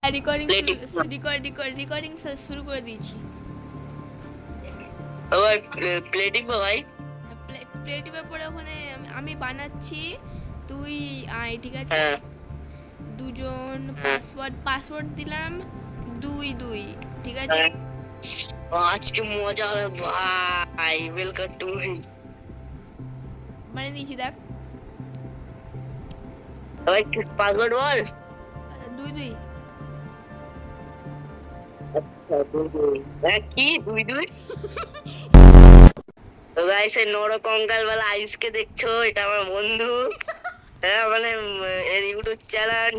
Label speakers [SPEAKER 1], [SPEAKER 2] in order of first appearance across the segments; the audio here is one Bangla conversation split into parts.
[SPEAKER 1] রেকর্ডিং রেকর্ডিং শুরু করে দিয়েছি।
[SPEAKER 2] আবার প্লে টিপো ভাই।
[SPEAKER 1] প্লে টিপার পরে ওখানে আমি বানাচ্ছি, তুই আয়, ঠিক আছে?
[SPEAKER 2] হ্যাঁ
[SPEAKER 1] দুজন পাসওয়ার্ড দিলাম 2 2, ঠিক আছে?
[SPEAKER 2] আজকে মজা হবে ভাই। ওয়েলকাম টু
[SPEAKER 1] বানিয়ে দিয়েছি, দেখ।
[SPEAKER 2] ভাই পাসওয়ার্ড বল।
[SPEAKER 1] 2 2।
[SPEAKER 2] আচ্ছা 2 2 কি 2 2? তো গাইস এই নর কঙ্কাল वाला আয়ুষকে দেখছো, এটা আমার বন্ধু। হ্যাঁ মানে এর ইউটিউব চ্যানেল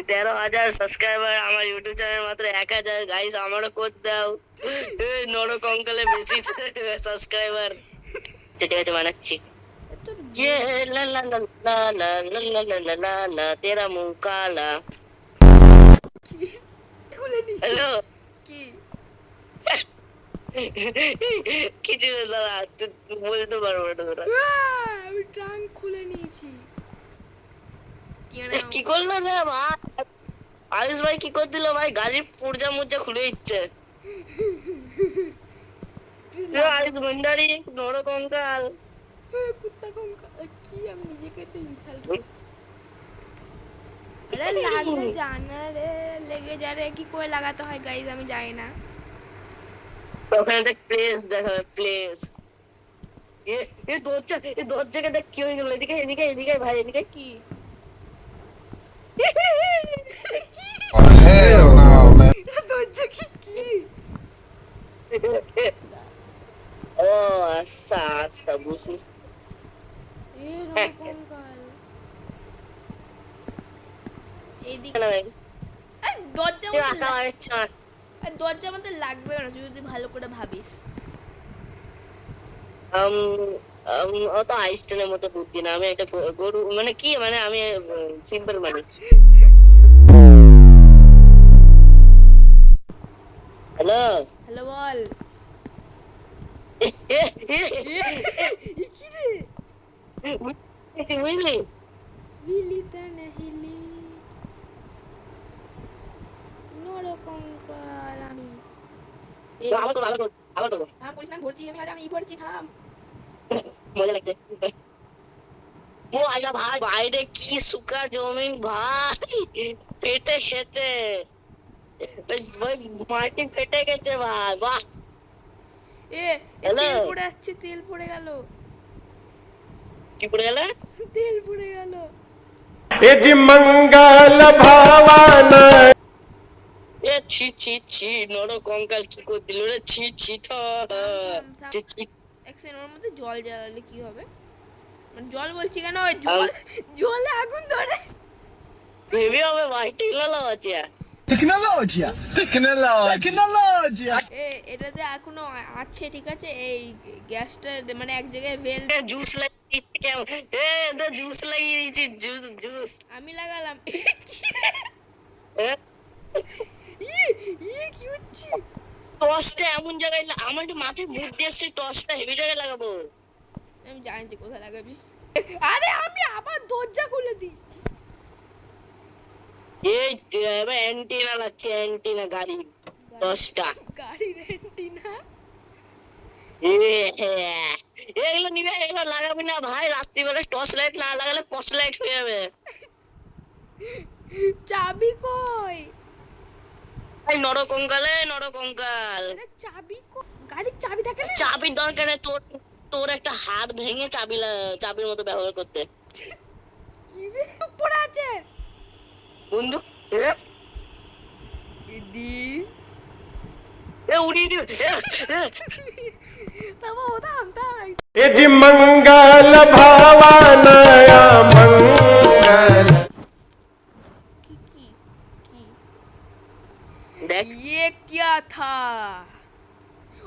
[SPEAKER 2] 13,000 সাবস্ক্রাইবার, আমার ইউটিউব চ্যানেল মাত্র 1,000। গাইস আমারও কোড দাও। নর কঙ্কালে বেশি সাবস্ক্রাইবার। ঠিক আছে বানাচ্ছি। ये ला ला ला ला ला ला ला ला ला ला ला तेरा मुंह काला।
[SPEAKER 1] খুলে নিচ্ছি।
[SPEAKER 2] হ্যালো
[SPEAKER 1] কি
[SPEAKER 2] কিছু দাদা বলতে পারবো না তোরা।
[SPEAKER 1] আমি ট্রাঙ্ক খুলে নিয়েছি।
[SPEAKER 2] কি করলো না ভাই? আয়ুষ ভাই কি করে দিল ভাই? গাড়ির পুরজা মুরজা খুলে দিচ্ছে। আয়ুষ ভান্ডারি নর কঙ্কাল।
[SPEAKER 1] কুত্তা কঙ্কাল কি, আমি নিজেকে তো ইনসাল্ট করছি। আরে লাগলে জানা রে, লেগে যা রে, কি করে লাগাতে হয় গাইস আমি জানি না।
[SPEAKER 2] ওখানে দেখ প্লেস দেখা, প্লেস। এ দরজাকে দেখ কি হয়ে গেল। এদিকে এদিকে এদিকে ভাই এদিকে।
[SPEAKER 1] কি
[SPEAKER 3] Oh, hell no, man.
[SPEAKER 1] দরজা কি
[SPEAKER 2] ও আচ্ছা আচ্ছা বুঝিস।
[SPEAKER 1] এ নর কঙ্কাল এইদিকে। দরজা মধ্যে লাগবে না, তুই যদি ভালো করে ভাবিস।
[SPEAKER 2] ও তো আইস্টেনের মতো বুদ্ধি না। আমি একটা গরু মানে কি, মানে আমি সিম্পল মানুষ। হ্যালো
[SPEAKER 1] হ্যালো বল। কি রে
[SPEAKER 2] বুঝলি?
[SPEAKER 1] বিলি তা নাহিলি নর কঙ্কাল আমি।
[SPEAKER 2] আবার করবো আবার করবো আবার করবো।
[SPEAKER 1] থাম, বলিস না ভরছি আমি, আরে আমি ভরছি, থাম।
[SPEAKER 2] মজা লাগছে। ও আইলা ভাই, বাইরে কি শুকা জমিন ভাই, ফেটে খেতে ভাই, মাটি ফেটে গেছে ভাই। বাহ
[SPEAKER 1] তেল পড়ে যাচ্ছে, তেল পড়ে গেল,
[SPEAKER 2] কি পড়ে গেল?
[SPEAKER 1] তেল পড়ে গেল।
[SPEAKER 3] এ যে মঙ্গল ভাবানা।
[SPEAKER 2] এ ছি ছি ছি, নর কঙ্কাল কি করে দিল রে? ছি ছি
[SPEAKER 1] এক সেকেন্ড, ওর মধ্যে জল জ্বালালে কি হবে? মানে জল বলছি কেন, জলে আগুন ধরে।
[SPEAKER 2] হেভি হবে ভাই, টেকনোলজি।
[SPEAKER 1] এটাতে এখনো আছে, ঠিক আছে? এই গ্যাসটা মানে এক জায়গায়
[SPEAKER 2] জুস লাগিয়ে কেমন? জুস লাগিয়ে দিয়েছি, জুস জুস
[SPEAKER 1] আমি লাগালাম। কি হচ্ছে?
[SPEAKER 2] টসটা এমন জায়গায় আমার একটু মাথায় বুদ্ধি আসছে, টসটা হেভি জায়গায় লাগাবো।
[SPEAKER 1] আমি জানি তুই কোথায় লাগাবি। আরে আমি আবার দরজা খুলে দিচ্ছি।
[SPEAKER 2] এই এবার অ্যান্টিনা লাগছে, অ্যান্টিনা গাড়ি টসটা।
[SPEAKER 1] গাড়ির অ্যান্টিনা
[SPEAKER 2] এগুলো নিবে, এগুলো লাগাবি না ভাই। রাত্রিবেলা টর্চ লাইট না লাগালে পস লাইট হয়ে যাবে।
[SPEAKER 1] চাবি কই?
[SPEAKER 2] ভাই নর কঙ্কালে, নর কঙ্কাল
[SPEAKER 1] চাবি গাড়ির চাবি থাকে না?
[SPEAKER 2] চাবির দরকার নেই তোর। তোর একটা হাড় ভেঙে চাবির মতো ব্যবহার করতে।
[SPEAKER 1] কি বে পড়ে আছে
[SPEAKER 2] বন্দুক
[SPEAKER 1] ইদি
[SPEAKER 2] উড়িয়ে দিও।
[SPEAKER 1] তাও থাম তাই।
[SPEAKER 3] এ যে মঙ্গল ভাবানা মঙ্গল।
[SPEAKER 1] কি কি কি
[SPEAKER 2] দেখ
[SPEAKER 1] ये क्या था?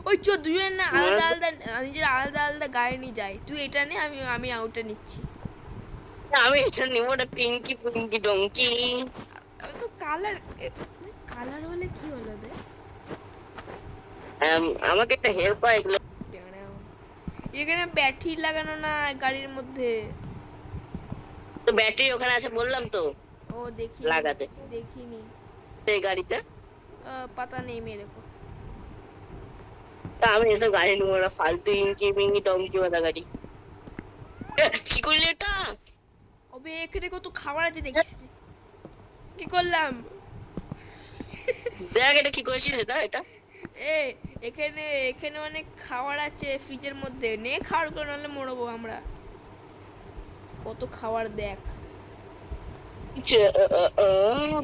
[SPEAKER 1] ওই দুজনের না আলাদা আলাদা, নিজের আলাদা আলাদা গাড়ি নিয়ে যায়। তুই এটা নে, আমি আউটটা নিচ্ছি।
[SPEAKER 2] আমি এটা নিবো না। পিঙ্কি পিঙ্কি ডঙ্কি।
[SPEAKER 1] আমি তো কালার হলে কি হলো বে?
[SPEAKER 2] আমাকে একটা হেল্প হয় এগুলো।
[SPEAKER 1] এখানে ব্যাটারি লাগানো না গাড়ির মধ্যে।
[SPEAKER 2] তো ব্যাটারি ওখানে আছে বললাম তো।
[SPEAKER 1] ও দেখি
[SPEAKER 2] লাগাতে
[SPEAKER 1] দেখিনি
[SPEAKER 2] এই গাড়িতে।
[SPEAKER 1] পাতা নেই মেরে কো
[SPEAKER 2] তা আমি এসব গাড়ি নেবো না, ফালতু ইঙ্কি মিঙ্কি টমকি বাদা গাড়ি। কি করলি এটা?
[SPEAKER 1] ওবে এখানে কত খাবার আছে দেখিস কি করলাম
[SPEAKER 2] দেখ এটা কি করেছিস এটা এটা।
[SPEAKER 1] এ এখানে এখানে অনেক খাবার আছে ফ্রিজের মধ্যে নে খাবার করে নাহলে মরবো আমরা কত খাবার দেখ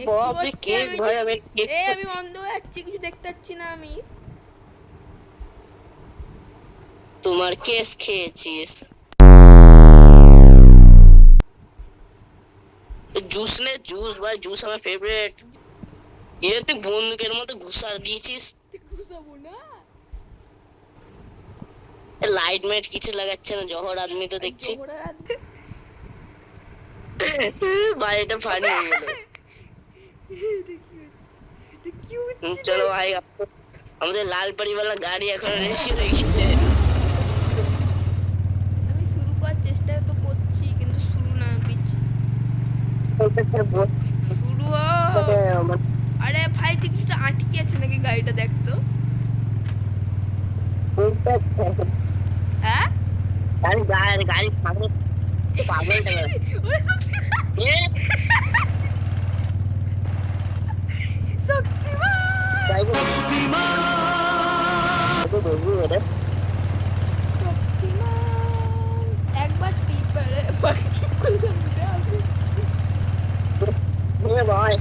[SPEAKER 2] বাপরে কেক ভাই, আমি কেক
[SPEAKER 1] আমি অন্ধ হয়ে যাচ্ছি কিছু দেখতে পাচ্ছি না আমি
[SPEAKER 2] তোমার কেস খেয়েছিস। জুস নে জুস ভাই, জুস আমার ফেভারিট। এ তুই বন্দুকের মতো ঘুষার দিয়েছিস।
[SPEAKER 1] ঘুষাবো না
[SPEAKER 2] লাইট মাইট কিছু লাগাচ্ছে না, জহর আদমি তো দেখছি। ভাই এটা ফানি হয়ে গেল। চলো ভাই, আমাদের লাল পরিওয়ালা গাড়ি এখন রেসি হয়ে গেছে।
[SPEAKER 1] আমি শুরু করার চেষ্টা তো করছি কিন্তু শুরু না পিচ্ছি শুরু হোক। আরে ভাই তুই কিছুটা আটকে আছে নাকি গাড়িটা দেখতো হ্যাঁ
[SPEAKER 2] গাড়ি সামনে পাগল টাগল।
[SPEAKER 1] ওরে শক্তিমান একবার টিপ রে ভাই কি করলাম রে আমি
[SPEAKER 2] ভাই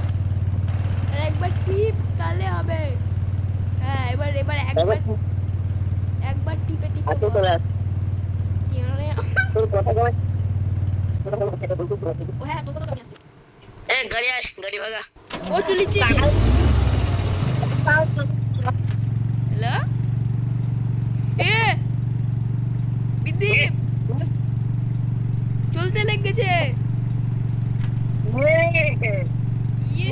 [SPEAKER 1] আর একবার টিপ তাহলে হবে হ্যাঁ এবার এবার একবার একবার টিপে টিপে
[SPEAKER 2] আচ্ছা
[SPEAKER 1] বল।
[SPEAKER 2] তোরা
[SPEAKER 1] কি রে
[SPEAKER 2] তোর কথা কয়।
[SPEAKER 1] ও হ্যাঁ তোর কথা আমি আসি
[SPEAKER 2] এ গাড়ি আস, গাড়ি ভাগা।
[SPEAKER 1] ও চলেছি হ্যালো এ বিদীপ চলতে লেগেছে ইয়ে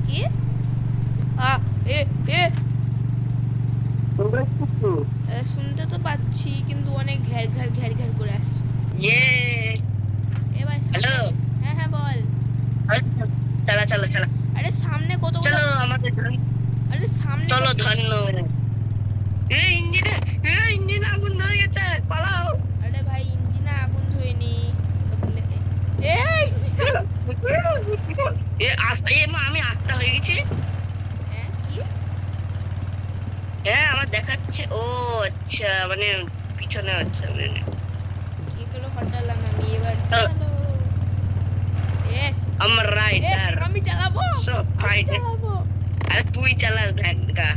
[SPEAKER 1] কি এ এ শুনতে তো পাচ্ছি কিন্তু অনেক ঘ্যার ঘ্যার ঘ্যার ঘ্যার করে আসছে এ ভাই
[SPEAKER 2] হ্যালো
[SPEAKER 1] হ্যাঁ হ্যাঁ বল
[SPEAKER 2] চালা চালা চালা
[SPEAKER 1] আরে সামনে কত
[SPEAKER 2] চলো আমাদের
[SPEAKER 1] আরে সামনে
[SPEAKER 2] চলো ধন্য। ইঞ্জিন আগুন ধরে গেছে, পালাও।
[SPEAKER 1] আরে ভাই ইঞ্জিনে আগুন ধরেনি
[SPEAKER 2] আমি আটটা হয়ে গেছি।
[SPEAKER 1] কি
[SPEAKER 2] হ্যাঁ আমার দেখাচ্ছে। ও আচ্ছা মানে পিছনে আচ্ছা মানে
[SPEAKER 1] এগুলো হটালাম আমি এবার চালো এ
[SPEAKER 2] আমার রাইডার
[SPEAKER 1] আমি চালাবো
[SPEAKER 2] সব ফাইট।
[SPEAKER 1] চালাবো
[SPEAKER 2] আরে তুই চালাস ভ্যানটা।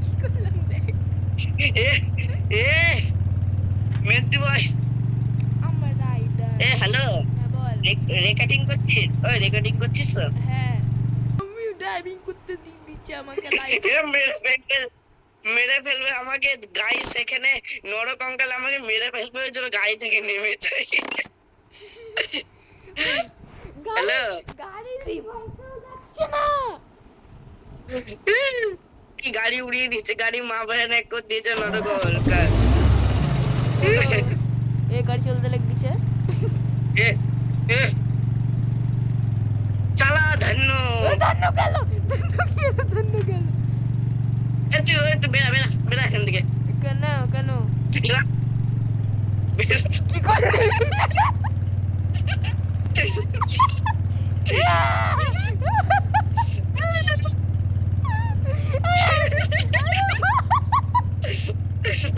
[SPEAKER 1] কি করলাম দেখ
[SPEAKER 2] এ এ মেহেদি ভাই
[SPEAKER 1] আমার রাইডার
[SPEAKER 2] হ্যালো
[SPEAKER 1] হ্যাঁ বল
[SPEAKER 2] রেকর্ডিং করছিস? ওই রেকর্ডিং করছিস তো?
[SPEAKER 1] হ্যাঁ আমি ড্রাইভিং করতে দিচ্ছে আমাকে লাইট
[SPEAKER 2] মেরে ফেলবে আমাকে। গাইস এখানে নরকঙ্কাল আমাকে মেরে ফেলবে, ওই জন্য গাড়ি থেকে নেমে যাই। হ্যালো
[SPEAKER 1] গাড়ি রিভার্সও যাচ্ছে না
[SPEAKER 2] গাড়ি উড়িয়ে দিচ্ছে, গাড়ি মা ভয়ানক করে দিয়েছে নরকঙ্কাল।
[SPEAKER 1] এ গাড়ি চলতে লেগেছে
[SPEAKER 2] চালা ধন্য।
[SPEAKER 1] ধন্য গেল ধন্য গেল
[SPEAKER 2] তুই বেড়া বেড়া বেড়া এখান থেকে।
[SPEAKER 1] কেন কেন
[SPEAKER 2] বেড়া, বেড়া।
[SPEAKER 1] কি করলি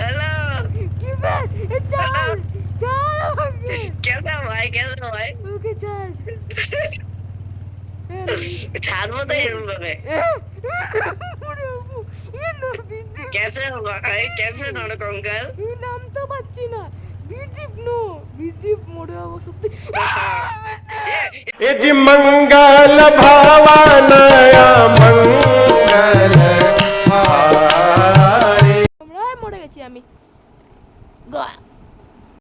[SPEAKER 2] हेलो
[SPEAKER 1] কি বে চল চল আমাকে
[SPEAKER 2] कैसा भाई कैसा भाई
[SPEAKER 1] ওকে চল
[SPEAKER 2] ছাড়বো তো এরকম ভাবে। कैसे भाई कैसे नरकंकाल
[SPEAKER 1] নাম তো পাচ্ছি না বিদীপ নো বিদীপ মরে যাবো সত্যি
[SPEAKER 3] ए जी मंगल भावानया मंगल हारी।
[SPEAKER 1] আমরা মরে গেছি আমি